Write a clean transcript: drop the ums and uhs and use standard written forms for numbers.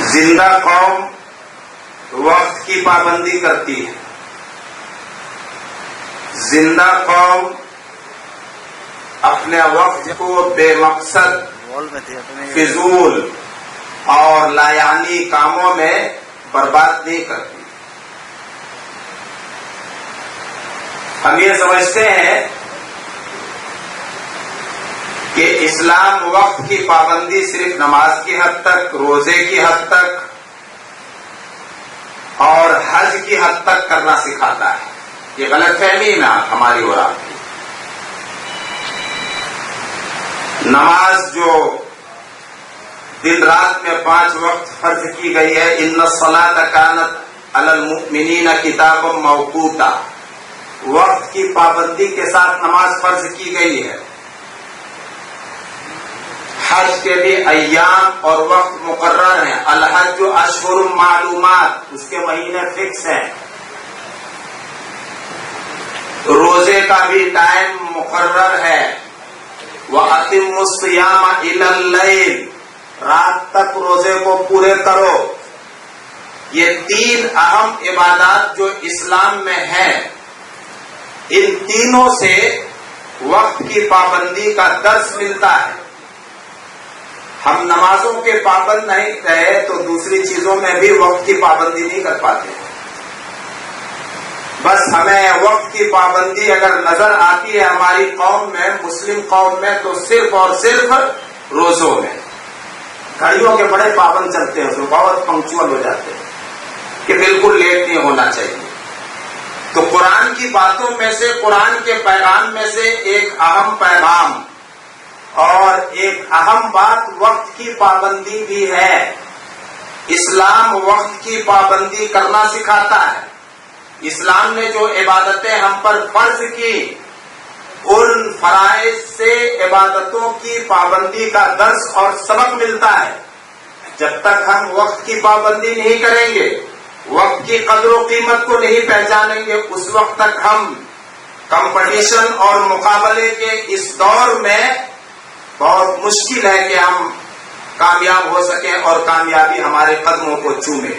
زندہ قوم وقت کی پابندی کرتی ہے. زندہ قوم اپنے وقت کو بے مقصد فضول اور لایعنی کاموں میں برباد نہیں کرتی. ہم یہ سمجھتے ہیں کہ اسلام وقت کی پابندی صرف نماز کی حد تک، روزے کی حد تک اور حج کی حد تک کرنا سکھاتا ہے. یہ غلط فہمی ہے ہماری اور آپ کی. نماز جو دن رات میں 5 وقت فرض کی گئی ہے، ان الصلاۃ کانت علی المؤمنین کتابا موقوتا، وقت کی پابندی کے ساتھ نماز فرض کی گئی ہے. حج کے بھی ایام اور وقت مقرر ہیں. الحج اشہر معلومات، اس کے مہینے فکس ہیں. روزے کا بھی ٹائم مقرر ہے. وَأَتِمُّوا الصِّيَامَ إِلَى اللَّيْلِ، رات تک روزے کو پورے کرو. یہ 3 اہم عبادات جو اسلام میں ہیں، ان تینوں سے وقت کی پابندی کا درس ملتا ہے. ہم نمازوں کے پابند نہیں رہے تو دوسری چیزوں میں بھی وقت کی پابندی نہیں کر پاتے. بس ہمیں وقت کی پابندی اگر نظر آتی ہے ہماری قوم میں، مسلم قوم میں، تو صرف اور صرف روزوں میں. گھڑیوں کے بڑے پابند چلتے ہیں، اس میں بہت پنکچوئل ہو جاتے ہیں کہ بالکل لیٹ نہیں ہونا چاہیے. تو قرآن کی باتوں میں سے، قرآن کے پیغام میں سے ایک اہم پیغام اور ایک اہم بات وقت کی پابندی بھی ہے. اسلام وقت کی پابندی کرنا سکھاتا ہے. اسلام نے جو عبادتیں ہم پر فرض کی، ان فرائض سے عبادتوں کی پابندی کا درس اور سبق ملتا ہے. جب تک ہم وقت کی پابندی نہیں کریں گے، وقت کی قدر و قیمت کو نہیں پہچانیں گے، اس وقت تک ہم کمپٹیشن اور مقابلے کے اس دور میں بہت مشکل ہے کہ ہم کامیاب ہو سکیں اور کامیابی ہمارے قدموں کو چومے.